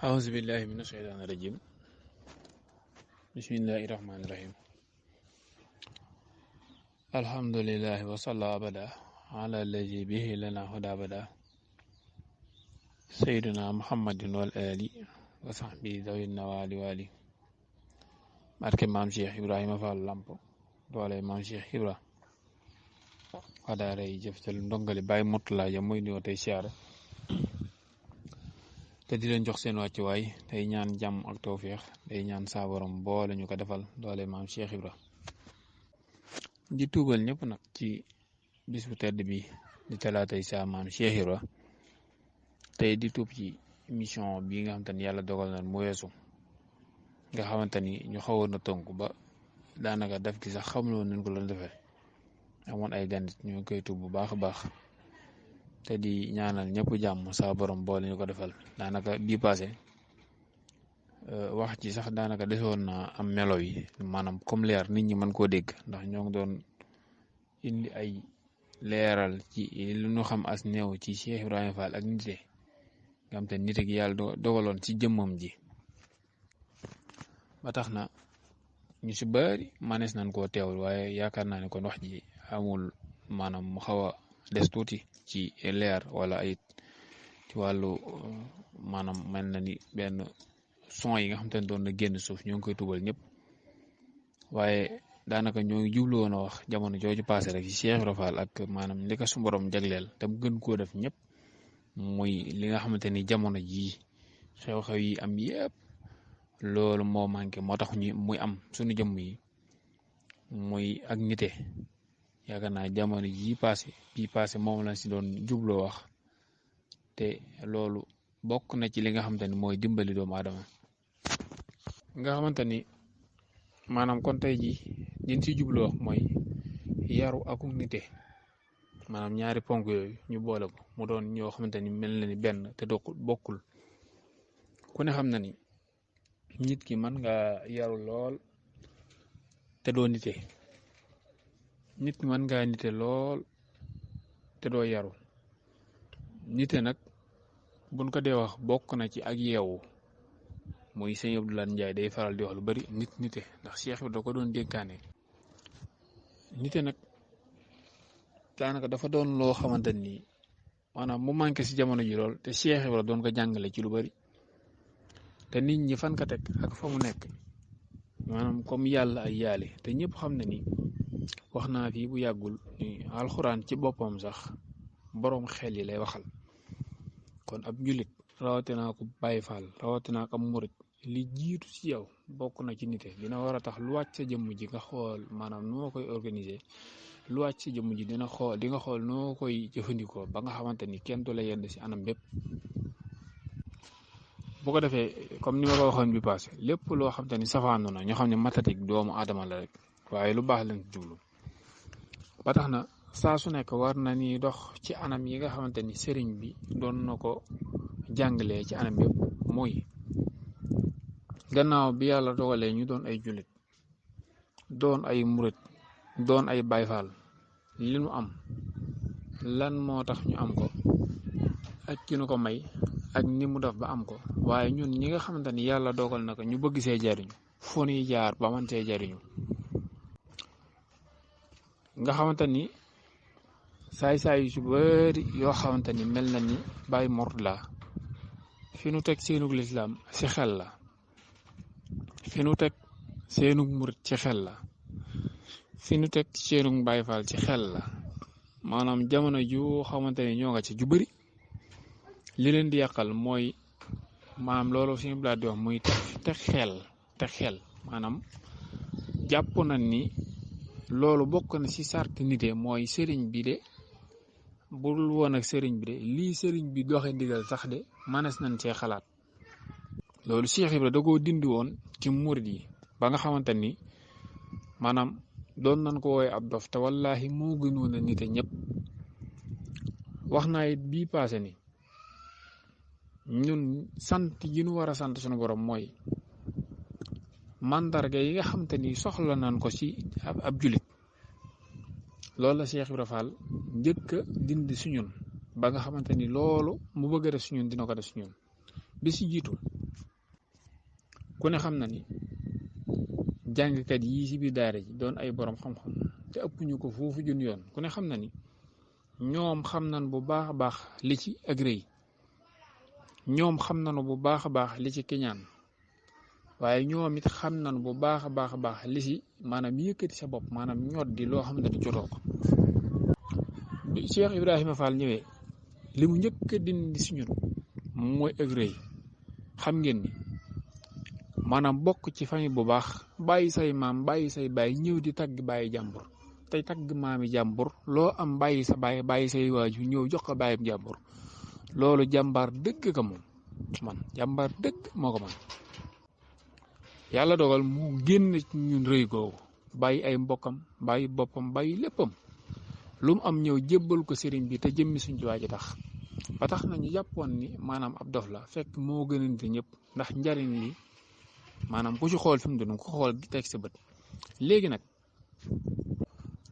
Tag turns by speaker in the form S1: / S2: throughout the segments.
S1: أعوذ بالله من الشيطان الرجيم بسم الله الرحمن الرحيم الحمد لله وصلى أبدا على الذي به لنا هدى أبدا سيدنا محمد والآل وصحبه ذوي النوال والي barke maam cheikh ibrahima fall lamp doole maam cheikh ibra xadaare yi jëftal ndongali bàyyi mortalla ja muy nuyoo tey siyaare te di leen jox seen wàccuwaay tey ñaan jàmm ak tawféex tey ñaan saa borom boole ñu ko defal doole maam cheikh ibra di tuubal ñëpp nag ci bis bu tedd bi di talaatay saa maam cheikh ibra tey di tuub ci émission bi nga xamante ni yàlla dogal na mu weesu nga xamante ni ñu xawoon na tonk ba daanaka def gi sax xamuloo nañ ko doon defee amoon ay gànnit ñu koy tuub bu baax a baax te di ñaanal ñëpp jàmm saa borom boole ñu ko defal daanaka bii passé wax ci sax daanaka desoon na am melo yi maanaam comme leer nit ñi mën koo dégg ndax ñoo ngi doon indi ay leeral ci lu ñu xam as néew ci Cheikh Ibrahima Fall ak nite nga xam te nite gi yàlla dogaloon ci jëmmam ji ba tax na ñu si bari manees nañ koo teewul waaye yaakaar naa ne kon wax ji amul maanaam mu xaw a des tuuti ci leer wala ay ci wàllu maanaam mel na ni benn son yi nga xam te ne doon na génn suuf ñoo ngi koy tubal ñëpp waaye daanaka ñoo ngi jublu woon a wax jamono jooju passé rek ci Cheikh Ibrahima Fall ak maanaam li ko su borom jagleel te mu gën koo def ñëpp muy li nga xamante ni jamono jii xew-xew yi am yëpp loolu moo manqué moo tax ñu muy am suñu jëmm yi muy ak nite yaakaar naa jamono jii passé moom lañ si doon jubloo wax te loolu bokk na ci li nga xamante ni mooy dimbali doomu aadama nga xamante ni maanaam kon tey ji liñ si jubloo wax mooy yaru akuk nite maanaam ñaari ponk yooyu ñu boole ko mu doon ñoo xamante ni mel na ni benn te bokkul ku ne xam na ni nit ki mën nga yaru lool te doo nite nit ki mën ngaa nite lool te doo yaru nite nag buñ ko dee wax bokk na ci ak yeewu muy sëñ Abdoulaye Ndiaye day faral di wax lu bari nite ndax Cheikh bi da ko doon dénkaane nite nag daanaka dafa doon loo xamante ni maanaam mu manqué si jamono ji lool te Cheikh bi doon ko jàngale ci lu bari te nit ñi fan ka teg ak fa mu nekk maanaam comme yàlla ay yaali te ñëpp xam na ni wax naa fii bu yàggul ni alxuraan ci boppam sax boroom xel yi lay waxal kon ab jullit rawatina ko Baay Faal rawatina ko murit li jiitu ci yow bokk na ci nite dina war a tax lu wàcc sa jëmm ji nga xool maanaam noo koy organiser lu wàcc sa jëmm ji di nga xool noo koy jëfandikoo ba nga xamante ni kenn du la yend ci anam bépp bu ko defee comme ni ma ko waxoon bi passé lépp loo xam te ni safaanu na ñoo xam ne matatik doomu aadama la rek waaye lu baax lañ jublu ba tax na saa su nekk war na ni dox ci anam yi nga xamante ni sëriñ bi doon na ko jàngalee ci anam yëpp muy gannaaw bi yàlla dogalee ñu doon ay jullit doon ay murit doon ay bayfaal li nu am lan moo tax ñu am ko ak ki nu ko may ak ni mu def ba am ko waaye ñun ñi nga xamante ni yàlla dogal na ko ñu bëgg see jariñu fu ñuy jaar ba man see jariñu nga xamante ni saay-saay yu su bari yoo xamante ni mel na ni bàyyi mortalla fi nu teg seenug lislaam ci xel la fi nu teg seenug murit ci xel la fi nu teg seenug Baay Faal ci xel la maanaam jamono ju xamante ni ñoo nga ci ju bari li leen di yàqal mooy maanaam loolu suñu blaat di wax muy teg xel maanaam jàpp nañ ni loolu bokk na ci sart nite mooy sëriñ bi de bul woon ak sëriñ bi de lii sëriñ bi doxe ndigal sax de manes nañ cee xalaat loolu Cheikh Ibra da koo dindi woon ci murid yi ba nga xamante ni maanaam doon nañ ko wooye ab dof te wallahi moo gënoon a nite ñëpp wax naa it bii passé ni ñun sant yi ñu war a sant suñu borom mooy mandarga yi nga xamante ni soxla nañ ko ci ab julit loolu la Cheikh Ibrahima Fall njëkk a dindi si ñun ba nga xamante ni loolu mu bëgg a def si ñun dina ko def si ñun bi si jiitu ku ne xam na ni jàngkat yii ci biir daara ji doon ay borom xam-xam te ëpp ñu ko foofu jun yoon ku ne xam na ni ñoom xam nañ bu baax a baax li ci ak rëy ñoom xam nañu bu baax a baax li ci kiñaan waaye ñoom it xam nañu bu baax a baax li ci maanaam yëkkati sa bopp maanaam ñod di loo xam ne di jotoo ko bi Cheikh Ibrahima Fall ñëwee li mu njëkk a dindi si ñun mooy ak rëy xam ngeen ni maanaam bokk ci famille bu baax bàyyi say maam bàyyi say baay ñëw di tagg bàyyi jàmbur tey tagg maami jàmbur loo am bàyyi sa baay bàyyi say waaju ñëw jox ko bàyyib jàmbur loolu jàmbaar dëgg ka moom man jàmbaar dëgg moo ko man yàlla dogal mu génn ci ñun rëy googu bàyyi ay mbokkam bàyyi boppam bàyyi léppam lu mu am ñëw jébbal ko sëriñ bi te jëmmi suñ ci waa ji tax ba tax nañu jàppoon ni maanaam ab dof la fekk moo gënante ñëpp ndax njariñ li maanaam ku ci xool fi mu doon ku xool teg sa bët léegi nag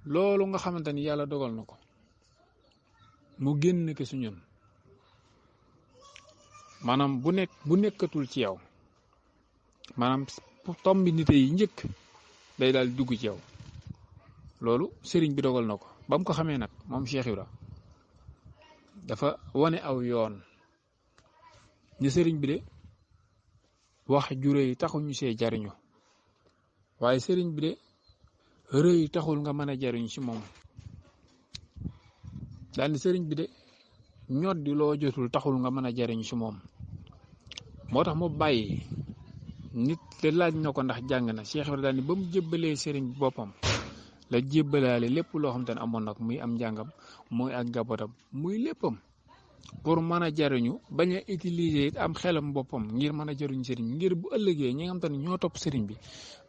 S1: loolu nga xamante ni yàlla dogal na ko mu génn ko su ñun maanaam bu nekkatul ci yow maanaam tombi nit yi njëkk day daal dugg ci yow loolu sëriñ bi dogal na ko ba mu ko xamee nag moom Cheikh Ibra dafa wane aw yoon ni sëriñ bi de wax ju rëy taxuñu see jariñu waaye sëriñ bi de rëy taxul nga mën a jariñu ci moom daal ni sëriñ bi de ñoddi loo jotul taxul nga mën a jariñu ci moom moo tax mu bàyyi nit te laaj na ko ndax jàng na Cheikh Ibra daal ni ba mu jébbalee sëriñ bi boppam la jébbalaale lépp loo xam te ne amoon nag muy am njàngam muy ak njabootam muy léppam pour mën a jariñu bañ a utiliser am xelam boppam ngir mën a jariñu sëriñ bi ngir bu ëllëgee ñi nga xam te ne ñoo topp sëriñ bi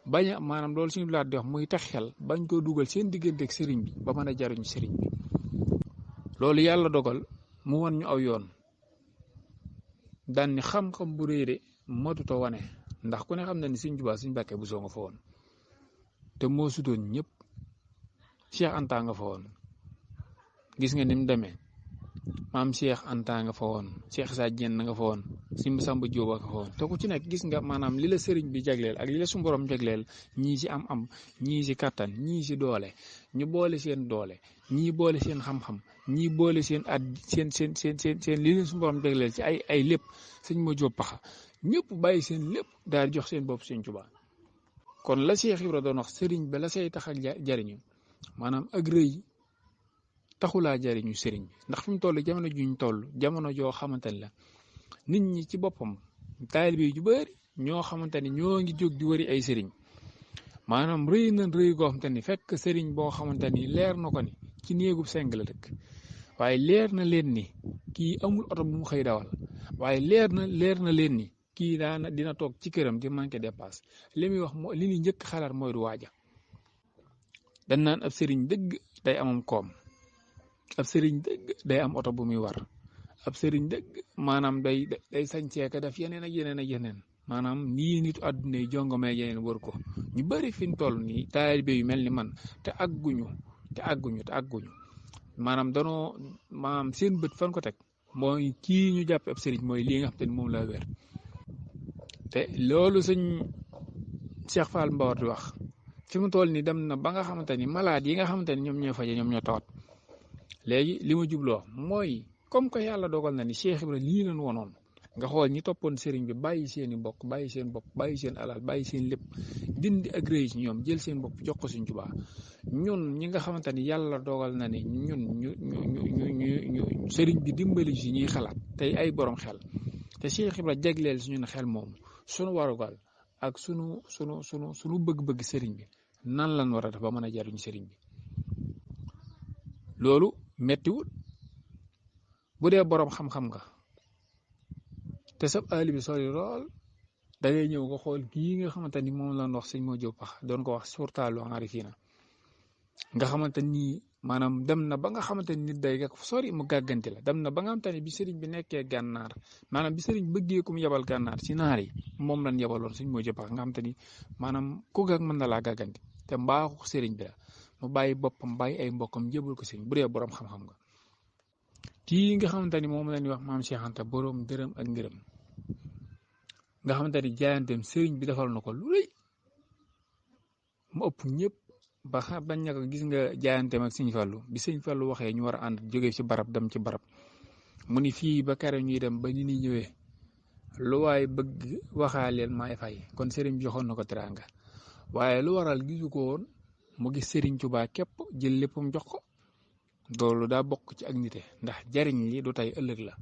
S1: bañ a maanaam loolu suñu laat di wax muy tax xel bañ koo dugal seen diggante ak sëriñ bi ba mën a jariñu sëriñ bi loolu yàlla dogal mu wan ñu aw yoon daan ni xam-xam bu rëy de matuta wane ndax ku ne xam na ni Sëriñ Tuubaa Sëriñ Mbàkke bu soo nga fa woon te moo sutoon ñëpp Cheikh Anta nga fa woon gis nga ni mu demee maam Cheikh Anta nga fa woon Cheikh Issa Diène nga fa woon Simba Samba Diop nga fa woon te ku ci nekk gis nga maanaam li la sëriñ bi jagleel ak li la su borom jagleel ñii ci am ñii ci kattan ñii ci doole ñu boole seen doole ñii boole seen xam-xam ñii boole seen seen li leen su borom jagleel ci ay lépp sëñ ma Diop paxa ñëpp bàyyi seen lépp daal jox seen bopp Sëriñ Tuubaa kon la Cheikh Ibra doon wax sëriñ ba la say tax ak jariñu maanaam ak rëy taxulaa jariñu sëriñ bi ndax fi mu toll jamono juñ toll jamono joo xamante ni la nit ñi ci boppam taalibe ju bari ñoo xamante ni ñoo ngi jóg di wëri ay sëriñ maanaam rëy na rëy goo xamante ni fekk sëriñ boo xamante ni leer na ko ni ci néegub seng la dëkk waaye leer na leen ni kii amul oto bu mu xëy dawal waaye leer na leen ni kii dina toog ci këram di manqué dépasse li muy wax li ñuy njëkk xalaat mooy du waaja dañ naan ab sëriñ dëgg day amam koom ab sëriñ dëgg day am oto bu muy war ab sëriñ dëgg maanaam day sañceeka def yeneen ak yeneen maanaam nii nitu àdduna yi jongomee yeneen wër ko ñu bari fi ñu toll nii taalibe yu mel ni man te àgguñu maanaam maanaam seen bët fan ko teg mooy kii ñu jàpp ab sëriñ mooy lii nga xam te ni moom la wér te loolu sëñ Cheikh Fall Mbawar di wax fi mu toll nii dem na ba nga xamante ni malade yi nga xamante ni ñoom ñoo faje ñoom ñoo tawat léegi li ma jubloo mooy comme que yàlla dogal na ni Cheikh Ibra lii leen wonoon nga xool ñi toppoon sëriñ bi bàyyi seen i mbokk bàyyi seen bopp bàyyi seen alal bàyyi seen lépp dindi ak rëy ci ñoom jël seen bopp jox ko Sëriñ Tuubaa ñun ñi nga xamante ni yàlla dogal na ni ñun ñu sëriñ bi dimbali si ñuy xalaat tey ay borom xel te Cheikh Ibra jagleel si ñun xel moomu sunu warugal ak sunu bëgg-bëgg sëriñ bi nan lan war a def ba mën a jariñ sëriñ bi loolu mettiwul bu dee borom xam-xam nga te sab aali bi sori lool da ngay ñëw nga xool kii nga xamante ni moom lañ wax sëñ moo jóg pax doon ko wax surtaalu arifiina nga xamante ni maanaam dem na ba nga xamante ni nit day sori mu gàgganti la dem na ba nga xamante ni bi sëriñ bi nekkee gànnaar maanaam bi sëriñ bëggee ku mu yebal gànnaar ci naar yi moom lañ yebaloon sëñ moo jóg pax nga xamante ni maanaam ku gàg mën na laa gàgganti te mbaaxu sëriñ bi la mu bàyyi boppam bàyyi ay mbokkam jébal ko sëriñ bu dee borom xam-xam nga kii nga xamante ni moom la ñuy wax maam Cheikh Anta borom dërëm ak ngërëm nga xamante ni jaayanteem sëriñ bi defal na ko lu rëy mu ëpp ñëpp ba bañ na ko gis nga jaayanteem ak sëñ Fallu bi sëñ Fallu waxee ñu war a ànd jógee ci barab dem ci barab mu ni fii ba kere ñuy dem ba ni ni ñëwee lu waaye bëgg waxaaleel maay fay kon sëriñ bi joxoon na ko teraanga waaye lu waral gisu ko woon mu gis sëriñ Tuubaa képp jël léppam jox ko loolu daa bokk ci ak nite ndax jariñ li du tey ëllëg la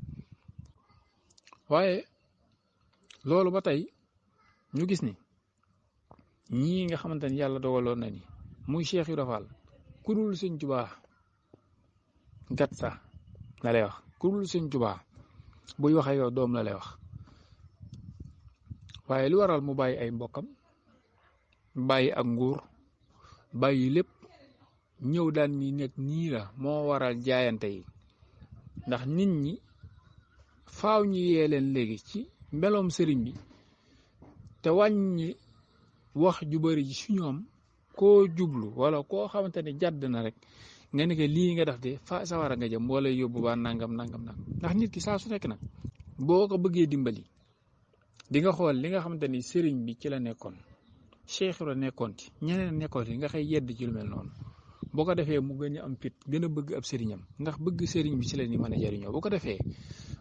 S1: waaye loolu ba tey ñu gis ni ñii nga xamante ni yàlla dogaloon na ni muy Cheikh Ibra Fall ku dul sëñ Tuubaa gat sax la lay wax ku dul sëñ Tuubaa buy waxee yow doom la lay wax waaye lu waral mu bàyyi ay mbokkam bàyyi ak nguur bàyyi lépp ñëw daan ni nekk nii la moo waral jaayante yi ndax nit ñi faaw ñu yee leen léegi ci meloom sëriñ bi te wàññi wax ju bari ji su ñoom koo jublu wala koo xamante ne jàdd na rek nga ne que lii nga def de fa sawara nga jëm wala yóbbu ba nangam ndax nit ki saa su nekk nag boo ko bëggee dimbali di nga xool li nga xamante ni sëriñ bi ci la nekkoon Cheikh la nekkoon ci ñeneen nekkoon ci nga xëy yedd ci lu mel noonu boo ko defee mu gën a am fit gën a bëgg ab sëriñam ndax bëgg sëriñ bi ci la ni mën a jariñoo boo ko defee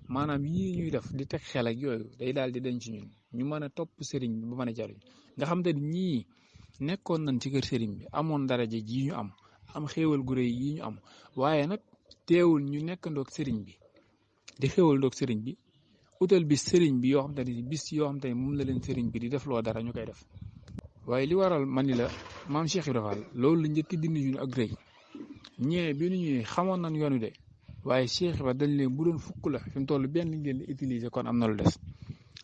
S1: maanaam yii ñuy def di teg xel ak yooyu day daal di denc ci ñun ñu mën a topp sëriñ bi ba mën a jariñ nga xamante ni ñii nekkoon nañ ci kër sëriñ bi amoon daraja ji ñu am xéewal gu rëy yi ñu am waaye nag teewul ñu nekkandoog sëriñ bi di xéewal ndoog sëriñ bi utal bis sëriñ bi yoo xamante ni bis yoo xamante ni moom la leen sëriñ bi di def loo dara ñu koy def waaye li waral man ni la maam Cheikh Ibra Fall loolu la njëkk dindi ñu ak rëy ñee bi nu ñëwee xamoon nañ yoonu de waaye Cheikh Ibra dañ leen bu doon fukk la fi mu toll benn ngeen di utiliser kon am na lu des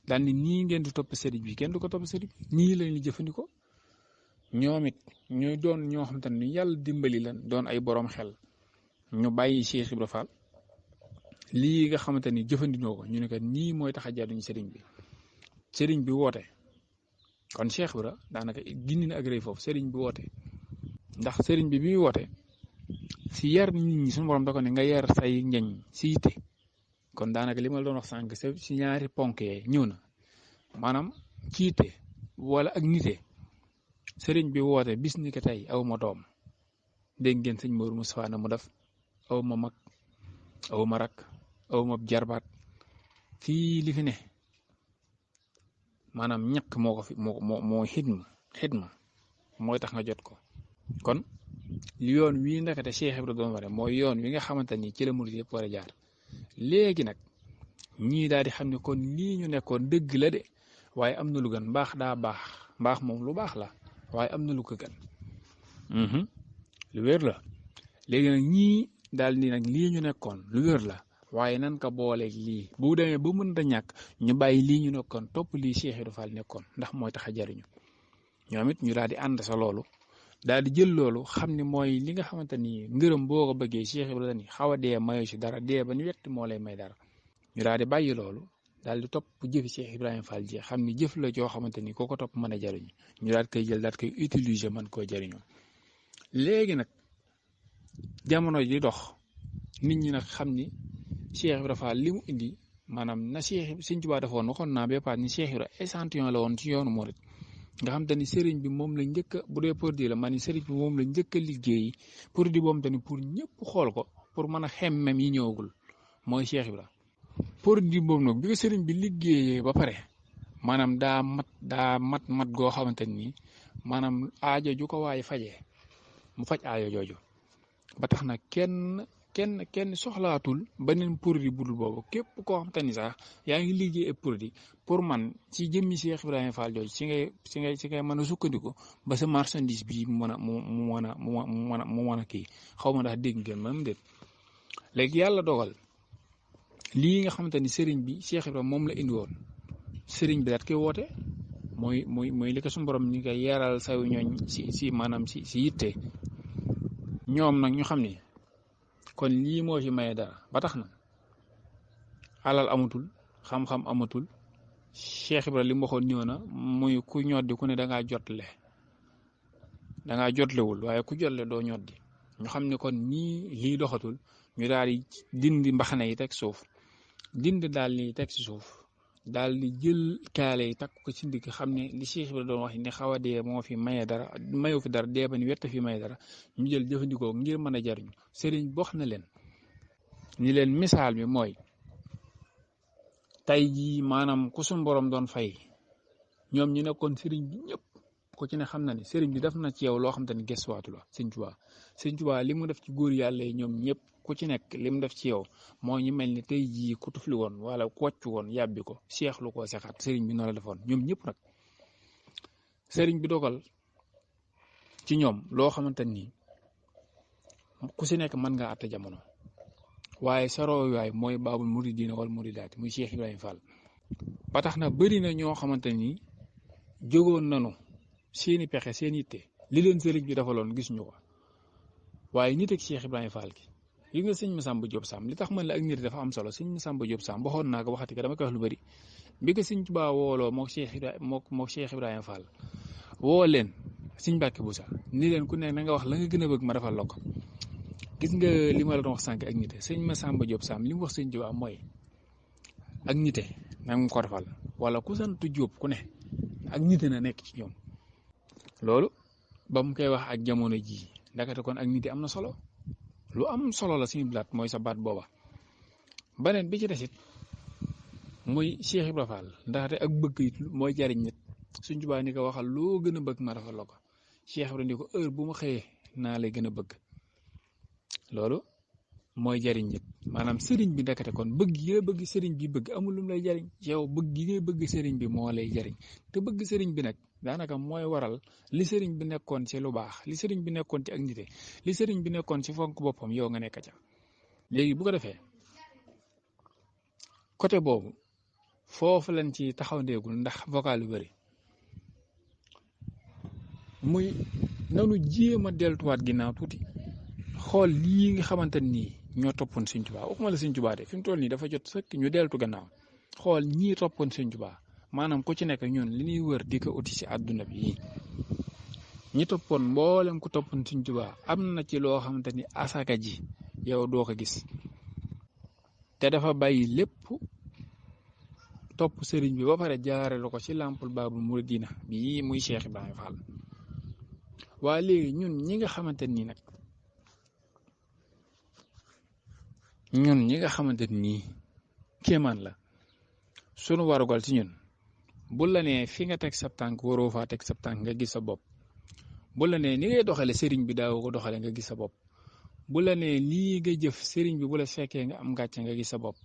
S1: daal ni nii ngeen di topp sëriñ bi kenn du ko topp sëriñ bi nii lañ li jëfandikoo ñoom it ñuy doon ñoo xamante ni yàlla dimbali leen doon ay borom xel ñu bàyyi Cheikh Ibra Fall lii nga xamante ni jëfandikoo ko ñu ne que nii mooy tax a jaaduñu sëriñ bi woote kon Cheikh Ibra daanaka gindi na ak rëy foofu sëriñ bi woote ndax sëriñ bi muy woote si yar nit ñi suñu borom da ko ne nga yar say njañ si yitte kon daanaka li ma la doon wax sànq si ñaari ponk yee ñëw na maanaam ci yitte wala ak nite sëriñ bi woote bis ni ko tey aw ma doom dégg ngeen sëñ Mourou Moustapha na mu def aw ma mag aw ma rak aw ma jarbaat fii li fi ne maanaam ñàkk moo ko fi moo xidma mooy tax nga jot ko kon yoon wii ndakate Cheikh Ibra doon ware mooy yoon wi nga xamante ni ci la murid yëpp war a jaar léegi nag ñii daal di xam ne kon lii ñu nekkoon dëgg la de waaye am na lu gën mbaax daa baax mbaax moom lu baax la waaye am na lu ko gën lu wér la léegi nag ñii daal ni nag lii ñu nekkoon lu wér la waaye nan ka booleeg lii bu demee ba mën da ñàkk ñu bàyyi lii ñu nekkoon topp lii Cheikh Ibra Fall nekkoon ndax mooy tax a jariñu ñoom it ñu daal di ànd sa loolu daal di jël loolu xam ne mooy li nga xamante ni ngërëm boo ko bëggee Cheikh Ibra ni xaw a dee mayo si dara dee ba ni wetti moo lay may dara ñu daal di bàyyi loolu daal di topp jëfi Cheikh Ibrahima Fall ji xam ni jëf la joo xamante ni koo ko topp mën a jariñu ñu daal di koy jël daal di koy utiliser mën koo jariñoo léegi nag jamono ji dox nit ñi nag xam ni Cheikh Ibra Fall li mu indi maanaam na Cheikh Sëñ Tuubaa defoon waxoon naa ba paat ni Cheikh Ibra échantillon la woon ci yoonu murit nga xam te ni sëriñ bi moom la njëkk a bu dee produit la man ni sëriñ bi moom la njëkk a liggéey produit boobu te ni pour ñëpp xool ko pour mën a xemmem yi ñëwagul mooy Cheikh Ibra produit boobu nag bi ko sëriñ bi liggéeyee ba pare maanaam daa mat goo xamante ni maanaam aajo ju ko waaye fajee mu faj aajo jooju ba tax na kenn soxlaatul beneen produit budul boobu képp koo xamante ni sax yaa ngi liggéey ak produit pour man ci jëmmi Cheikh Ibrahima Fall jooju ci ngay mën a sukkandiku ba sa marchandise bi mu mën a kii xaw ma ndax dégg ngeen man déet léegi yàlla dogal lii nga xamante ni sëriñ bi Cheikh Ibrahima moom la indi woon sëriñ bi daat koy woote mooy li ko suñu borom ñu koy yaral saw ñooñ si maanaam si yitte ñoom nag ñu xam ni kon lii moo fi maye dara ba tax na alal amatul xam-xam amatul Cheikh Ibra li mu waxoon ñëw na muy ku ñoddi ku ne dangaa jotlewul waaye ku jotle doo ñoddi ñu xam ne kon nii lii doxatul ñu daal di dindi mbaxane yi teg suuf dindi daal li teg si suuf daal di jël kaale yi takk ko ci ndigg xam ne li Cheikh Ibra doon wax ne xaw a dee moo fi maye dara mayu fi dara dee ba ni wetta fi maye dara ñu jël jëfandikoo ngir mën a jariñu sëriñ bi wax na leen ni leen misaal mi mooy tey jii maanaam ku suñ borom doon fay ñoom ñu nekkoon sëriñ bi ñëpp ku ci ne xam na ne sëriñ bi def na ci yow loo xam te ne gestuwaatu la sëñ Tuubaa li mu def ci góor yàlla yi ñoom ñëpp ku ci nekk li mu def ci yow moo ñu mel ni tey jii ku tufli woon wala ku wàcc woon yàbbi ko seex lu ko sexaat sëriñ bi noonu la defoon ñoom ñëpp nag sëriñ bi dogal ci ñoom loo xamante ni ku si nekk mën ngaa àtte jamono waaye sa royuwaay mooy baabul muridiina wal muridaati muy Cheikh Ibrahima Fall ba tax na bëri na ñoo xamante ni jógoon nanu seeni pexe seen yitte li leen sëriñ bi defaloon gis ñu ko waaye nit ak Cheikh Ibrahima Fall gi yi nga sëñ Massamba Diop Sam li tax man la ak nit dafa am solo sëñ Massamba Diop Sam waxoon naa ko waxati ko dama koy wax lu bëri bi ko sëñ Tuubaa wooloo mook Cheikh Ibrahima Fall woo leen sëñ Mbàkke Buso ni leen ku nekk na nga wax la nga gën a bëgg ma defal la ko gis nga li ma la doon wax sànq ak nite sëñ Massamba Diop Sam li mu wax sëñ Tuubaa mooy ak nite na nga ko defal wala ku sant Diop ku ne ak nite na nekk ci ñoom loolu ba mu koy wax ak jamono jii ndakate kon ak nite am na solo lu am solo la suñu blaat mooy sa baat booba beneen bi ci desit muy Cheikh Ibrahima Fall ndaxte ak bëgg it mooy jariñ nit suñ Tuubaa ni ko waxal loo gën a bëgg ma defal la ko Cheikh Ibrahima ni ko heure bu ma xëyee naa lay gën a bëgg loolu mooy jariñ nit maanaam sëriñ bi ndakate kon bëgg yi nga bëgg sëriñ bi bëgg amul lu mu lay jariñ yow bëgg yi ngay bëgg sëriñ bi moo lay jariñ te bëgg sëriñ bi nag daanaka mooy waral li sëriñ bi nekkoon ci lu baax li sëriñ bi nekkoon ci ak nite li sëriñ bi nekkoon ci fonk boppam yow nga nekk ca léegi bu ko defee côté boobu foofu lañ ci taxaw ndeegul ndax vocal yu bëri muy nanu jéem a deltuwaat ginnaaw tuuti xool lii nga xamante nii ñoo toppoon Sëñ Tuubaa waxuma la Sëñ Tuubaa de fi mu toll nii dafa jot sëkk ñu deltu gannaaw xool ñii toppoon Sëñ Tuubaa maanaam ku ci nekk ñun li ñuy wër di ko uti ci àdduna bi ñi toppoon mboolem ku toppoon Sëñ Tuubaa am na ci loo xamante ni asaka ji yow doo ko gis te dafa bàyyi lépp topp sëriñ bi ba pare jaarale ko ci làmpul baabul muridiina bii muy Cheikh Ibrahima Fall waa léegi ñun ñi nga xamante nii nag ñun ñi nga xamante nii kéemaan la sunu warugal ci ñun bu la nee fi nga teg sab tànk waroo faa teg sab tànk nga gis sa bopp bu la nee ni ngay doxale sëriñ bi daaw ko doxale nga gis sa bopp bu la nee lii nga jëf sëriñ bi bu la fekkee nga am gàcce nga gis sa bopp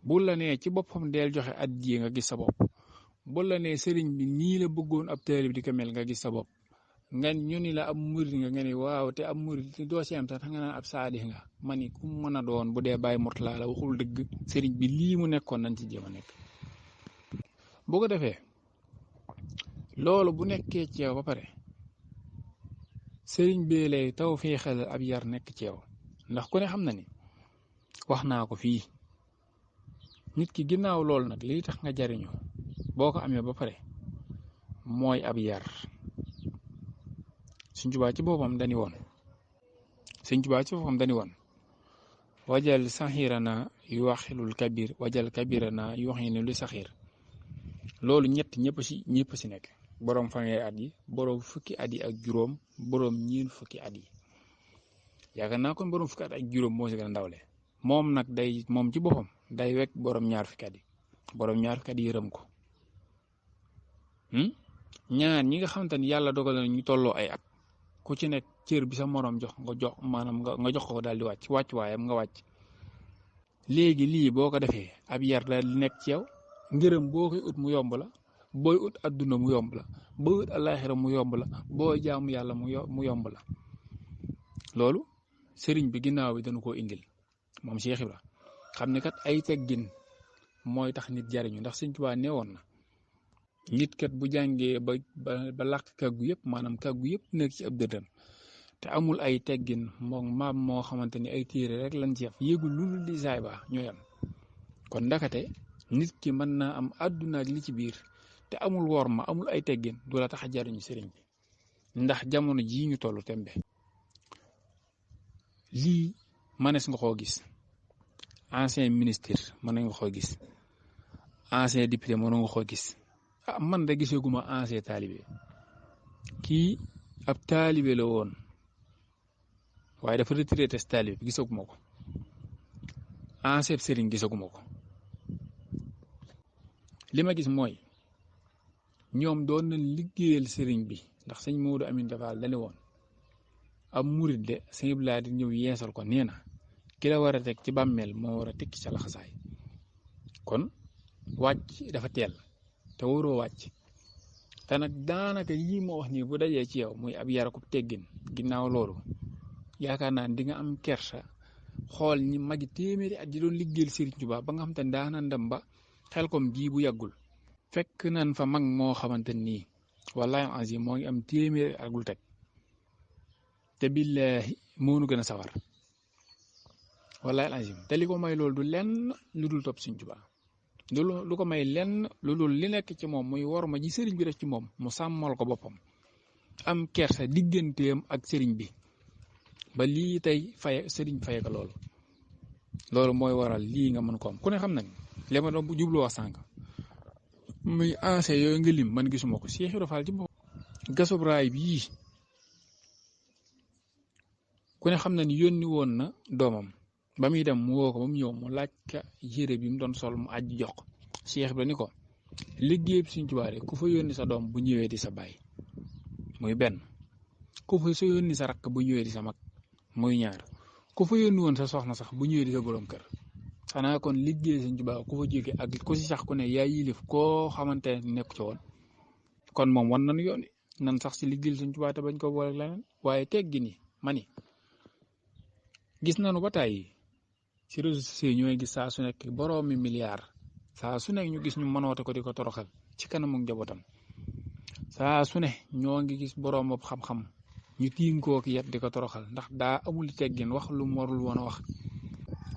S1: bu la nee ci boppam deel joxe addiya nga gis sa bopp bu la nee sëriñ bi nii la bëggoon ab taalib di ko mel nga gis sa bopp nga ñu ni la ab murid nga ni waaw te ab murid doo si am sax nga naan ab saadix nga ma ni ku mën a doon bu dee bàyyi mortalla la waxul dëgg sëriñ bi lii mu nekkoon nañ ci jéem a nekk boo ko defee loolu bu nekkee ci yow ba pare sëriñ bee lay taw feexal ab yar nekk ci yow ndax ku ne xam na ni wax naa ko fii nit ki ginnaaw loolu nag lii tax nga jariñoo boo ko amee ba pare mooy ab yar Sëñ Tuubaa ci boppam dañu woon wajal saxirana yu waxilul kabir wajal kabirana yu waxinu lu saxir loolu ñett ñëpp si nekk boroom fanweeri at yi boroom fukki at yi ak juróom boroom ñeen fukki at yi yaakaar naa kon boroom fukki at ak juróom moo si gën a ndawle moom nag moom ci boppam day wekk boroom ñaar fukki at yi boroom ñaar fukki at yi yërëm ko ñaar ñi nga xamante ni yàlla dogal na ñu tolloo ay at ku ci nekk cër bi sa moroom jox maanaam nga jox ko daal di wàcc waayam nga wàcc léegi lii boo ko defee ab yar daal di nekk ci yow ngërëm boo koy ut mu yomb la booy ut adduna mu yomb la booy ut alaxira mu yomb la booy jaamu yàlla mu yomb la loolu sëriñ bi ginnaaw bi dañu koo indil moom Cheikh Ibra xam ne kat ay teggin mooy tax nit jariñu ndax Sëñ Tuubaa nee woon na nit kat bu jàngee ba làkk kàggu yëpp maanaam kàggu yëpp nekk ci ab dëddam te amul ay teggin moom maam moo xamante ni ay téere rek lañ ci def yéegul lu di saay ba ñoo yam kon ndakate nit ki mën naa am àdduna ak li ci biir te amul worma amul ay teggin du la tax a jariñu sëriñ bi ndax jamono jii ñu tollu tembe lii mënees nga koo gis ancien ministre mën nga koo gis ancien député mënu nga ko gis man da gisaguma ancien taalibe kii ab taalibe la woon waaye dafa retraité taalibe bi gisaguma ko ancien sëriñ gisaguma ko li ma gis mooy ñoom doon nañ liggéeyal sëriñ bi ndax sëñ Modou Aminta Fall dane woon ab murit de sëñ Ibrahima di ñëw yeesal ko nee na ki la war a teg ci bàmmeel moo war a tekki ca laxasaay kon wàcc dafa teel te waroo wàcc te nag daanaka yii moo wax nii bu dajee ci yow muy ab yarakub teggin ginnaaw loolu yaakaar naa di nga am kersa xool ñi magi téeméeri at ji doon liggéeyal Sëriñ Tuubaa ba nga xam te ne daana ndam ba xel kom ji bu yàggul fekk nañ fa mag moo xamante nii wallaahi azim moo ngi am téeméeri at gul teg te billaahi moo nu gën a sawar wallaahi azim te li ko may loolu du lenn lu dul topp Sëriñ Tuubaa lu ko may lenn lu dul li nekk ci moom muy war ma ji sëriñ bi def ci moom mu sàmmal ko boppam am kersa digganteem ak sëriñ bi ba lii tey sëriñ faye ko loolu mooy waral lii nga mën ko am ku ne xam nañ li ma doon jublu wax sànq muy ancien yooyu nga lim man gisuma ko Cheikh Ibra Fall ci boppam gasub raay bii ku ne xam na ni yónni woon na doomam ba muy dem mu woo ko ba mu ñëw mu laaj ka yére bi mu doon sol mu àjj jox ko Cheikh Ibra ni ko liggéey bi Sëriñ Tuubaa ku fa yónni sa doom bu ñëwee di sa baay muy benn ku fa sa yónni sa rakk bu ñëwee di sa mag muy ñaar ku fa yónni woon sa soxna sax bu ñëwee di sa borom kër xanaa kon liggéey Sëriñ Tuubaa ku fa jóge ak ku si sax ku ne yaa yilif koo xamante ne nekk ci woon kon moom wan nañu yoon nan sax si liggéey Sëriñ Tuubaa te bañ ko boole leneen waaye teggi ni mani gis nañu ba tàyyi ci réseaux sociaux ñooy gis saa su nekk boroomi milliard saa su nekk ñu gis ñu mënoote ko di ko toroxal ci kanamu njabootam saa su ne ñoo ngi gis boroom xam-xam ñu tiim koo ki yet di ko toroxal ndax daa amul teggin wax lu mu warul woon a wax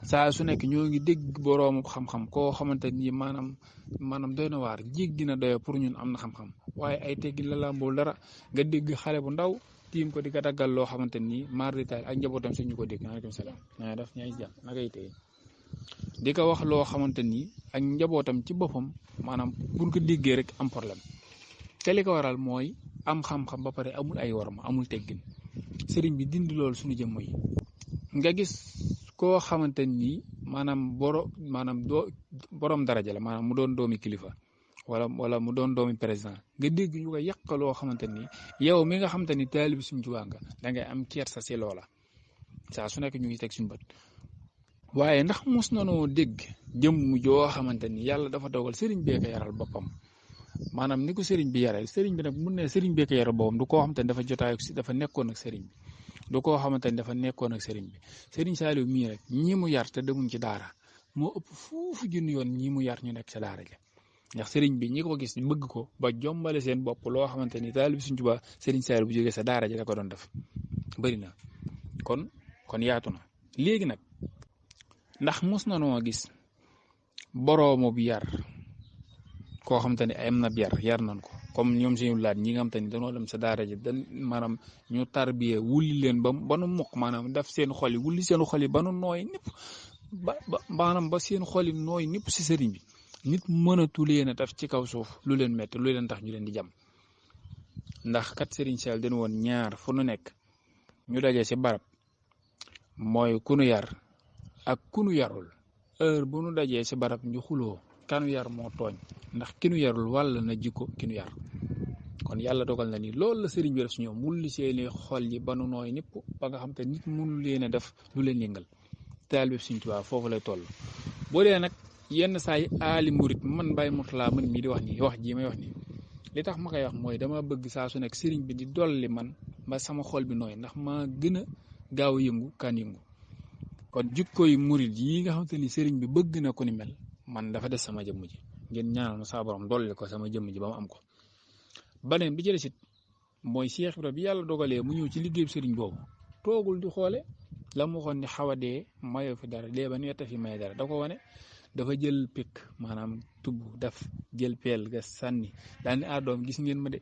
S1: saa su nekk ñoo ngi dégg boroomu xam-xam koo xamante ni maanaam doy na waar jéggi na doyo pour ñun am na xam-xam waaye ay teggin la làmbul dara nga dégg xale bu ndaw tiim ko di ko daggal loo xamante ni maar di taal ak njabootam suñu ko dégg maaleykum salaam naa def ñaay jàmm na ngay téye di ko wax loo xamante ni ak njabootam ci boppam maanaam pour ko déggee rek am problème te li ko waral mooy am xam-xam ba pare amul ay worma amul teggin sëriñ bi dindi loolu suñu jëmm yi nga gis koo xamante ni maanaam borom daraja la maanaam mu doon doomi kilifa wala mu doon doomi président nga dégg ñu ko yàq loo xamante ni yow mi nga xamante ni taalibi Sëriñ Tuubaa nga da ngay am kersa si loola saa su nekk ñu ngi teg suñu bët waaye ndax mos nanoo dégg jëmm joo xamante ni yàlla dafa dogal sëriñ bee ko yaral boppam maanaam ni ko sëriñ bi yaral sëriñ bi nag mun ne sëriñ bee ko yaral boppam du koo xamante ni dafa jotaay dafa nekkoon ak sëriñ bi du koo xamante ni dafa nekkoon ak sëriñ bi sëriñ Saliou mii rek ñi mu yar te demuñ ci daara moo ëpp foofu junni yoon ñi mu yar ñu nekk sa daara ja ndax sëriñ bi ñi ko gis bëgg ko ba jombale seen bopp loo xamante ni taalibe Sëriñ Tuubaa sëriñ Saliou bu jógee sa daara ja da ko doon def bëri na kon yaatu na léegi nag ndax mos na noo gis boroomu bi yar koo xamante ni am na yar nañ ko comme ñoom suñu laaj ñi nga xamante ni dañoo dem sa daara ja dañ maanaam ñu tarbiyee wulli leen ba nu mokk maanaam daf seen xol yi wulli seen xol yi ba nu nooy ñëpp maanaam ba seen xol yi nooy ñëpp si sëriñ bi nit mënatu leen a taf ci kaw suuf lu leen metti lu leen tax ñu leen di jam ndax kat sëriñ Sall dañu woon ñaar fu nu nekk ñu dajee si barab mooy ku nu yar ak ku nu yarul heure bu nu dajee si barab ñu xuloo kanu yar moo tooñ ndax ki nu yarul wàll na jikko ki nu yar kon yàlla dogal na ni loolu la sëriñ bi def si ñoom wulli seeni xol yi ba nu nooy ñëpp ba nga xam te nit mënu leen a def lu leen yëngal taalibe Sëriñ Tuubaa foofu lay toll boo dee nag yenn saa yi aali murit man bàyyi mortalla man mii di wax nii wax jii may wax nii li tax ma koy wax mooy dama bëgg saa su nekk sëriñ bi di dolli man ba sama xol bi nooy ndax ma gën a gaaw a yëngu kan yëngu kon jikkoy murit yi nga xamante ni sëriñ bi bëgg na ko ni mel man dafa des sama jëmm ji ngeen ñaanal ma saa borom dolli ko sama jëmm ji ba mu am ko beneen bi ci des it mooy Cheikh Ibra bi yàlla dogalee mu ñëw ci liggéey sëriñ boobu toogul di xoole la mu waxoon ni xaw a dee mayoo fi dara dee ba neeta fi may dara da ko wane dafa jël pik maanaam tubb def jël peel ga sànni daal ni doom gis ngeen ma de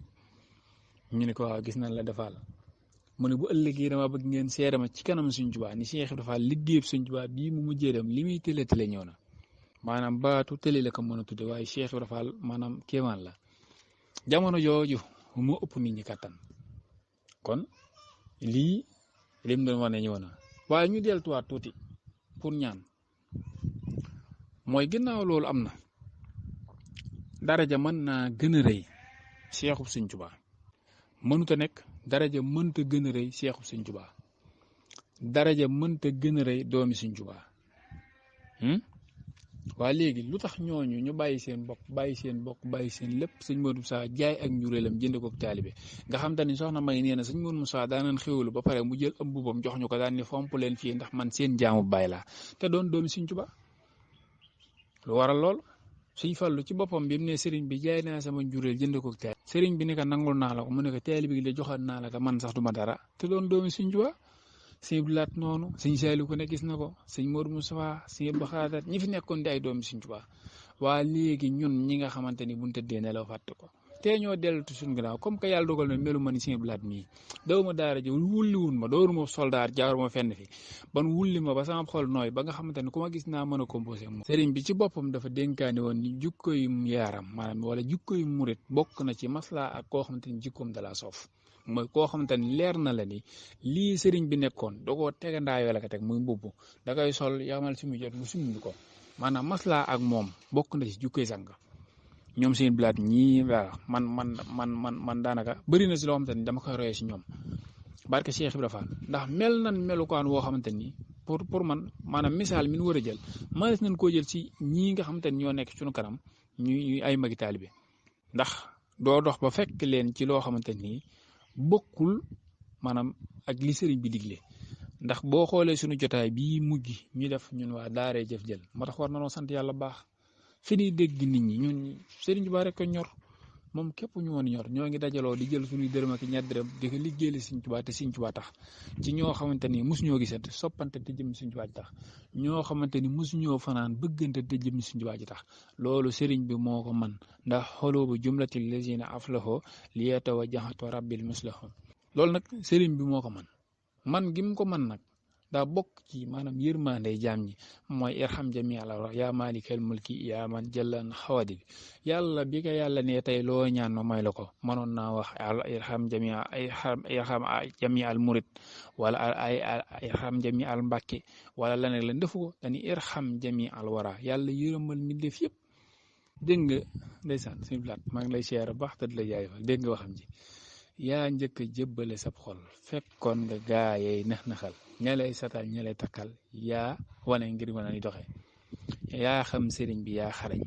S1: ñu ne ko waaw gis nañ la defaal mu ne bu ëllëgee dama bëgg ngeen seede ma ci kanam Sëriñ Tuubaa ni Cheikh dafa liggéey Sëriñ Tuubaa bii mu mujjee dem li muy tële ñëw na maanaam baatu tëli la ko mën a tudde waaye Cheikh Ibra Fall maanaam kéemaan la jamono jooju moo ëpp nit ñi kattan kon lii lim doon wane ñëw na waaye ñu deltuwaat tuuti pour ñaan mooy ginnaaw loolu am na daraja mën naa gën a rëy Seexub Sëñ Tuubaa mënuta nekk daraja mënta gën a rëy Seexub Sëñ Tuubaa daraja mënta gën a rëy doomi Sëñ Tuubaa waa léegi lu tax ñooñu ñu bàyyi seen bopp bàyyi seen lépp sëñ Modou Moussa jaay ak njuréelam jënd ko taalibe nga xam te ni soxna May nee na sëñ Modou Moussa daanan xéwlu ba pare mu jël am bubam jox ñu ko daan ni fomp leen fii ndax man seen jaamu baay laa te doon doomi Sëñ Tuubaa lu waral lool Sëñ Fallu ci boppam bi mu ne sëriñ bi jaay naa sama njuréel jënd ko taalibe sëriñ bi ne ko nangul naa la ko mu ne ko taalibe gi la joxaat naa la ko man sax duma dara te doon doomi Sëñ Tuubaa sëñ Abdou Lahat noonu sëñ Saaliw ko ne gis na ko sëñ Modou Moustapha sëñ Abdou Khadar ñi fi nekkoon di ay doomi Sëñ Tuubaa waa léegi ñun ñi nga xamante ni buñ tëddee nelaw fàtte ko te ñoo dellutu suñ gannaaw comme que yàlla dogal na melu ma ni sëñ Abdou Lahat mii daw ma daara ji wulli wun ma dooruma soldaar jaaruma fenn fi ban wulli ma ba sama xol nooy ba nga xamante ni ku ma gis naa mën a composé moom sëriñ bi ci boppam dafa dénkaani woon ni jukkoy yaaram maanaam wala jukkoy murit bokk na ci maslaa ak koo xamante ni jikkoom dalaa soof mooy koo xamante ni leer na la ni lii sëriñ bi nekkoon da koo tegandaayoo la ko teg muy mbubb da koy sol yamal si mu jot mu summi ko maanaam maslaa ak moom bokk na ci jukkoy sang ñoom seen blaat ñii waaw man daanaka bëri na si loo xamante ni dama koy royee si ñoom barke Cheikh Ibra Fall ndax mel nan melukaan woo xamante ni pour man maanaam misaal mi nu war a jël mënees nañ koo jël si ñii nga xamante ni ñoo nekk suñu kanam ñuy ay magi taalibe ndax doo dox ba fekk leen ci loo xamante ni bokkul maanaam ak li sëriñ bi digle ndax boo xoolee suñu jotaay bii mujj ñu def ñun waa daaree jëf jël moo tax war na noo sant yàlla baax fi ñuy dégg nit ñi ñun sëriñ Tuubaa rek ko ñor moom képp ñu woon ñor ñoo ngi dajaloo di jël suñuy dërëm ak ñaar dërëm di ko liggéeyal Sëriñ Tuubaa te Sëriñ Tuubaa tax ci ñoo xamante ni mosuñoo gisante soppante te jëm Sëriñ Tuubaa ji tax ñoo xamante ni mosuñoo fanaan bëggante te jëm Sëriñ Tuubaa ji tax loolu sëriñ bi moo ko man ndax xoloobu jumlatil lazina aflahu liyatawajjahatu rabbil muslihu loolu nag sëriñ bi moo ko man gi mu ko man nag daa bokk ci maanaam yërmande jaam ñi mooy irham jami al yaa maalikal mulki yaa man jëllan xawadi bi yàlla bi ko yàlla ne tey loo ñaan ma may la ko mënoon naa wax irham jami al murid wala irham jami al mbàkke wala leneen la defu ko dañuy irham jami al wara yàlla yërëmal mi def yëpp dégg nga ndeysaan suñu blaat maa ngi lay siyaare baax te di la jaay fa dégg nga waxam ji yaa njëkk a jébbale sab xol fekkoon nga gaayey nax-naxal ña lay satal ña lay takkal yaa wane ngir mën a ni doxe yaa xam sëriñ bi yaa xarañ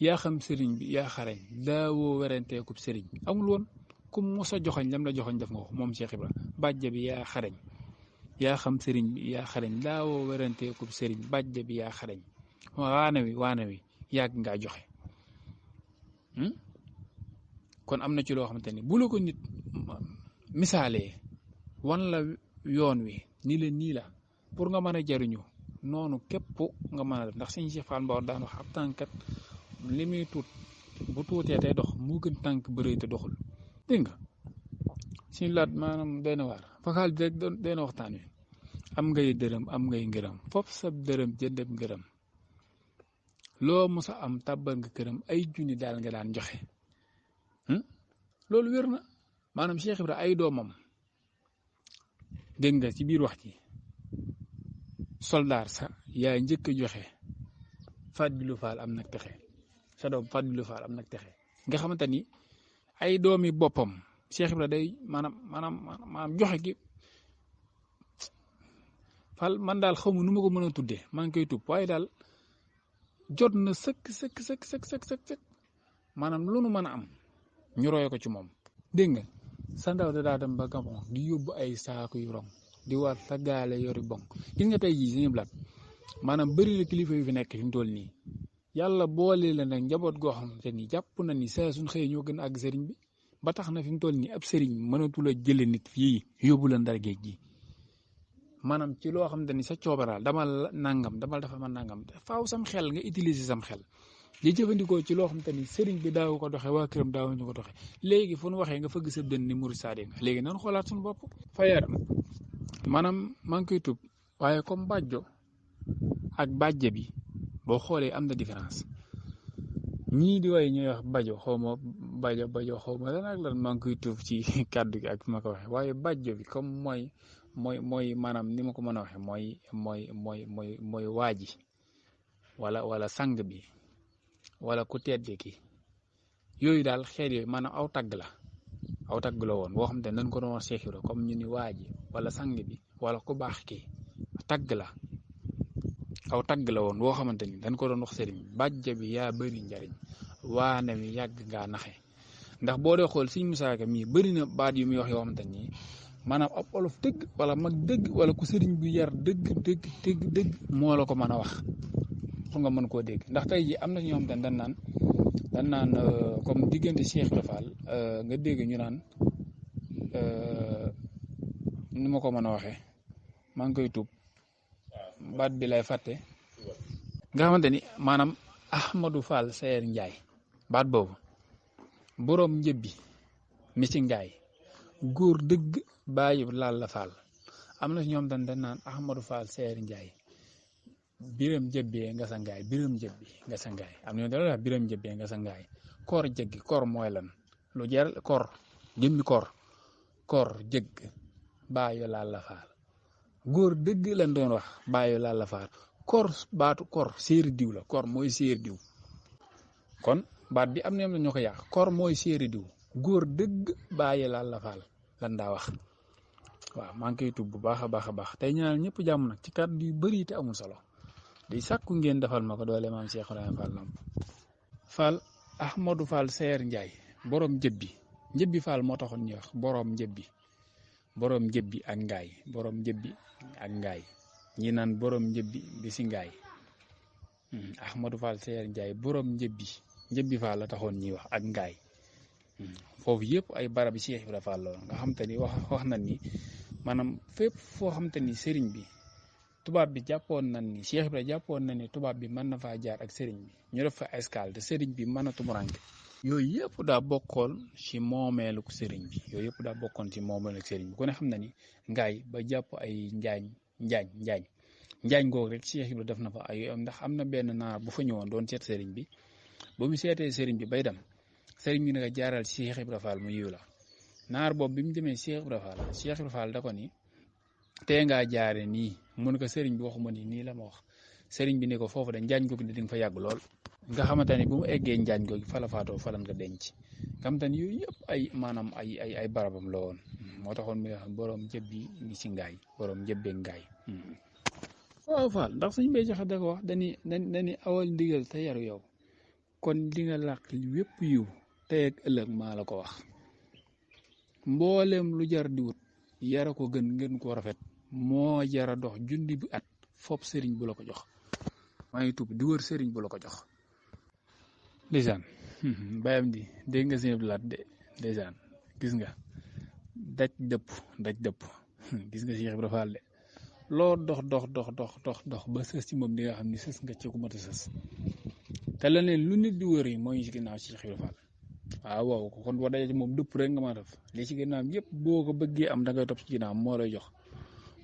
S1: yaa xam sëriñ bi yaa xarañ daawoo werenteekub sëriñ amul woon ku mos a joxoñ lam la joxoñ def nga ko moom Cheikh Ibra bàjja bi yaa xarañ yaa xam sëriñ bi yaa xarañ daawoo werenteekub sëriñ bàjja bi yaa xarañ waana wi yàgg ngaa joxe kon am na ci loo xamante ni bu la ko nit misaalee wan la yoon wi nii la pour nga mën a jariñu noonu képp nga mën a def ndax sëñ Cheikh Fall Mbawar daan wax ab tànkat li muy tuut bu tuutee tey dox moo gën tànk bërëy te doxul dégg nga suñu laat maanaam doy na waar fakal bi rek doy na waxtaan wi am ngay dërëm am ngay ngërëm fop sab dërëm jëndeb ngërëm loo mos a am tàbbal nga këram ay junni daal nga daan joxe loolu wér na maanaam Cheikh Ibra ay doomam dégg nga ci biir wax ji soldaar sa yaa njëkk a joxe Fadilou Fall am nag texe sa doom Fadilou Fall am nag texe nga xamante ni ay doomi boppam Cheikh Ibra day maanaam joxe gi Fall man daal xamu nu ma ko mën a tuddee maa ngi koy tubb waaye daal jot na sëkk maanaam lu nu mën a am ñu roye ko ci moom dégg nga sa ndaw da daa dem ba Gabon di yóbbu ay saaku yu rong di war sa gaale yori bong gis nga tey jii suñu blaat maanaam bëri na kilifa yu fi nekk fi mu toll nii yàlla boole la nag njaboot goo xamante ni jàpp na ni saa suñ xëyee ñoo gën a àgg sëriñ bi ba tax na fi mu toll nii ab sëriñ mënatul a jële nit fii yóbbu la ndar géej gi maanaam ci loo xamante ni sa coobaraal damal nangam damal dafa man nangam faaw sam xel nga utiliser sam xel di jëfandikoo ci loo xamante ni sëriñ bi daaw ko doxee waa këram daaw ñu ko doxee léegi fu nu waxee nga fëgg sa dën ni murid saade nga léegi nan xoolaat suñu bopp fayaram maanaam maa ngi koy tub waaye comme bàjjo ak bàjje bi boo xoolee am na différence ñii di way ñuy wax bajo xawma bajo xawma lan ak lan maa ngi koy tub ci kàddu gi ak fi ma ko waxee waaye bàjjo bi comme mooy maanaam ni ma ko mën a waxee mooy waaji wala sang bi wala ku tedd ki yooyu daal xeet yooyu maanaam aw tagg la woon boo xam te nañ ko doon wax Cheikh Ibra comme ñu ni waaji wala sang bi wala ku baax ki tagg la aw tagg la woon boo xamante ni dañ ko doon wax sëriñ bàjja bi yaa bëri njariñ waane mi yàgg ngaa naxe ndax boo dee xool Sëriñ Musaa Ka mii bëri na baat yu muy wax yoo xamante ni maanaam ab olof dëgg wala mag dëgg wala ku sëriñ bu yar dëgg moo la ko mën a wax pour nga mën koo dégg ndax tey ji am na ñoo xamante ni dañ naan comme diggante Cheikh Ibra Fall nga dégg ñu naan ni ma ko mën a waxee maa ngi koy tuub baat bi lay fàtte nga xamante ni maanaam Ahmadou Fall Sayer Njaay baat boobu boroom njëbbi mi ci ngaay góor dëgg bàyyi laal la Fall am na si ñoom dañ naan Ahmadou Fall Sayer Njaay biram njëbbee nga sa ngaay biram njëbbi nga sa ngaay am na ñoo dañ wax biram njëbbee nga sa ngaay koor jëggi koor mooy lan lu jar koor jëmmi koor jëgg bàyyi laal la Fall góor dëgg lañ doon wax bàyyi laal la Fall koor baatu koor séeri diw la koor mooy séeri diw kon baat bi am na ñoo ko yàq koor mooy séeri diw góor dëgg bàyyi laal la Fall lan daa wax waaw maa ngi koy tub bu baax a baax tey ñaanal ñëpp jàmm nag ci kàddu yu bëri te amul solo di sàkku ngeen defal ma ko doole maam Cheikh Ibrahima Fall Lamp Fall Ahmadou Fall Sayer Njaay borom njëbbi Fall moo taxoon ñuy wax borom njëbbi ak ngaay ñi naan borom njëbbi bi si ngaay Ahmadou Fall Sayer Njaay borom njëbbi Fall la taxoon ñuy wax ak ngaay foofu yëpp ay barab yi Cheikh Ibra Fall la nga xam te ni wax na ni maanaam fépp foo xam te ni sëriñ bi tubaab bi jàppoon nañ ni Cheikh Ibra jàppoon na ni tubaab bi mën na faa jaar ak sëriñ bi ñu def fa escale te sëriñ bi mën a tumuranke yooyu yëpp daa bokkoon ci moomeelu sëriñ bi ku ne xam na ni ngaay ba jàpp ay njaañ googu rek Cheikh Ibra def na fa ay ndax am na benn naar bu fa ñëwoon doon seet sëriñ bi ba mu seetee sëriñ bi bay dem sëriñ bi nag jaaral ci Cheikh Ibra Fall mu yiw la naar boobu bi mu demee Cheikh Ibra Fall da ko ni tee ngaa jaare nii mun ko sëriñ bi waxuma nii la ma wax sëriñ bi ne ko foofu de njaañ googu di nga fa yàgg lool nga xamante ni bu mu eggee njaañ googu fa la faatoo fa lañ ko denc nga xamante ni yooyu yëpp ay maanaam ay barabam la woon moo taxoon muy wax borom jëbbi ni ci ngaay borom jëbbee ngaay waaw Fall ndax suñ bay joxe da ko wax dañi awal ndigal te yaru yow kon di nga làq wépp yiw tey ak ëllëg maa la ko wax mboolem lu jar di wut yara ko gën ko rafet moo jara dox jundi bi at fopp sëriñ bu la ko jox maa ngi tuub di wër sëriñ bu la ko jox ndeysaan bayam di dégg nga seen laat de ndeysaan gis nga daj dëpp gis nga Cheikh Ibra Fall de loo dox ba sës ci moom di nga xam ni sës nga ci ku mat a sës te leneen lu nit di wër yi mooy ci ginnaaw Cheikh Ibra Fall waaw kon boo dajee ci moom dëpp rek nga ma def li ci ginnaaw yëpp boo ko bëggee am da ngay topp ci ginnaaw moo lay jox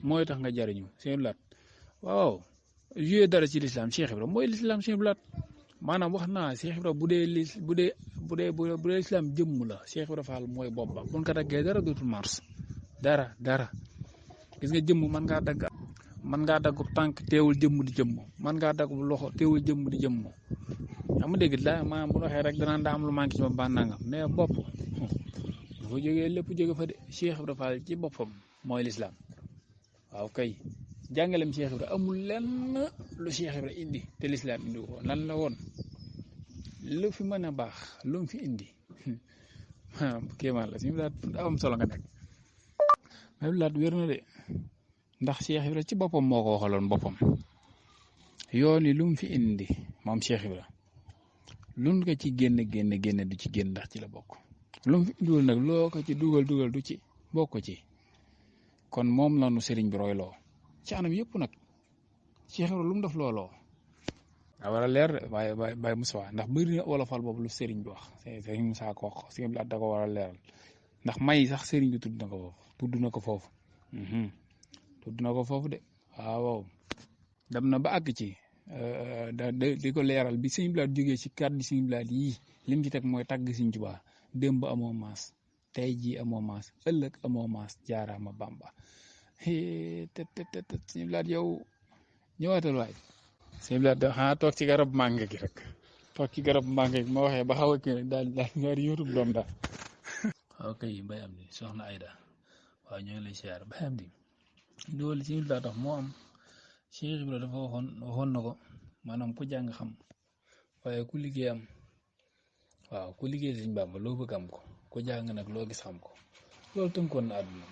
S1: mooy tax nga jariñu seen laat waaw joué dara ci lislaam Cheikh Ibra mooy lislaam Cheikh Ibra maanaam wax naa Cheikh Ibra bu dee lislaam jëmm la Cheikh Ibra Fall mooy bopp ba bu ñu ko daggee dara dootul mars dara gis nga jëmm mën ngaa dagg tànk teewul jëmm di jëmm mën ngaa dagg loxo teewul jëmm di jëmm xam nga dégg la maanaam bu waxee rek danaan daa am lu manqué ci ma ba nangam mais bopp dafa jógee lépp jóge fa de Cheikh Ibra Fall ci boppam mooy lislaam waaw kay jàngalem Cheikh Ibra amul lenn lu Cheikh Ibra indi te lislaam indi ko lan la woon lu fi mën a baax lu mu fi indi kéemaan la suñu laat am solo nga nekk même laat wér na de ndax Cheikh Ibra ci boppam moo ko waxaloon boppam yoon yi lu mu fi indi moom Cheikh Ibra lun ko ci génn du ci génn ndax ci la bokk lu mu fi indiwul nag loo ko ci dugal du ci bokk ci kon moom la nu sëriñ bi royloo ci anam yëpp nag Cheikh Ibra lu mu def looloo daa war a leer de Baye Moussa ndax bëri na wolofal boobu lu sëriñ bi wax sëriñ Moussa ko wax sëriñ bi da ko war a leeral ndax may sax sëriñ bi tudd na ko foofu tudd na ko foofu de waaw dem na ba àgg ci di ko leeral bi sëñ Blaat jógee ci kàddu sëñ Blaat yii lim ci teg mooy tàgg sëñ Tuubaa démb amoo maas tey jii amoo maas ëllëg amoo maas jaaraama Bamba te sëñ Blaat yow ñëwaatal waay sëñ Blaat da xanaa toog ci garab mànge gi rek toog ci garab mànge gi ma waxee ba xaw a kii rek daal nga yóotub doom daal ok Baye Amdi soxna Ayda waaw ñoo ngi lay siyaar Baye Amdi loolu sëñ Blaat tax moo am Cheikh Ibra dafa waxoon na ko maanaam ku jàng xam waaye ku liggéey am waaw ku liggéey Sëñ Bàmba loo bëgg am ko ku jàng nag loo gis xam ko loolu tënkoon na àdduna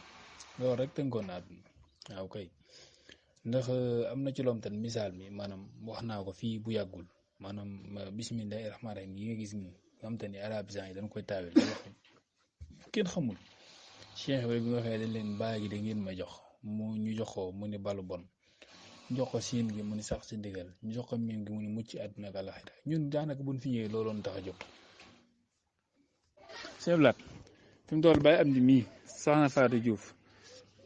S1: loolu rek tënkoon na àdduna waaw kay ndax am na ci loom tan misaal mi maanaam wax naa ko fii bu yàggul maanaam bismillahi rahmaani rahim yi nga gis nii nga xam te ni arabisant yi dañ koy taawil da wax kenn xamul Cheikh Ibra bi nga waxee dañ leen baa gi da ngeen ma jox ñu jox ko mu ni balu bon jox ko siin gi mu ni sax si ndigal ñu jox ko miim gi mu ni mucc àdduna ak àllaxira ñun daanaka buñ fi ñëwee looloon tax a jóg Sëñ Blaat fi mu toll Baye Amdi mii soxna Fatou Diouf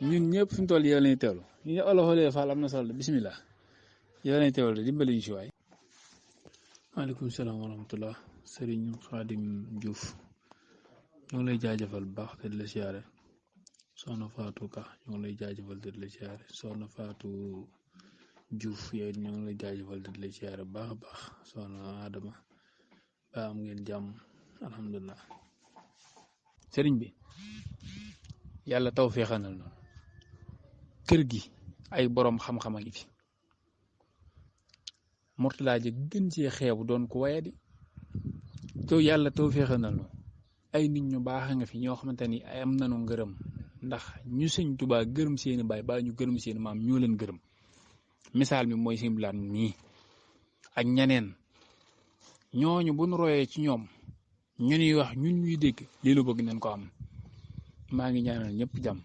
S1: ñun ñëpp fi mu toll yow lañuy teewlu ñu ne olo xoolee Fall am na solo bismillah yow lañuy teewlu dimbali ñu si waay maaleykum salaam wa rahmatullah Serigne Khadim Diouf ñoo ngi lay jaajëfal bu baax te di la siyaare soxna Fatou Ka ñoo ngi lay jaajëfal te di la siyaare soxna Fatou Diouf yow ñoo ngi lay jaajëfal te di la siyaare bu baax a baax soxna Adama ba am ngeen jàmm alhamdulilah sëriñ bi yàlla taw feexanal noonu kër gi ay borom xam-xam a ngi fi mortalla ji gën cee xeebu doon ko waye di to yàlla taw feexanal noonu ay nit ñu baax nga fi ñoo xamante ni ay am nanu ngërëm ndax ñu Sëñ Tuubaa gërëm seeni baay ba ñu gërëm seeni maam ñoo leen gërëm misaal mi mooy Sëñ Blaat nii ak ñeneen ñooñu bu nu royee ci ñoom ñu ñuy wax ñun ñuy dégg lii lu bëgg nañ ko am maa ngi ñaanal ñëpp jàmm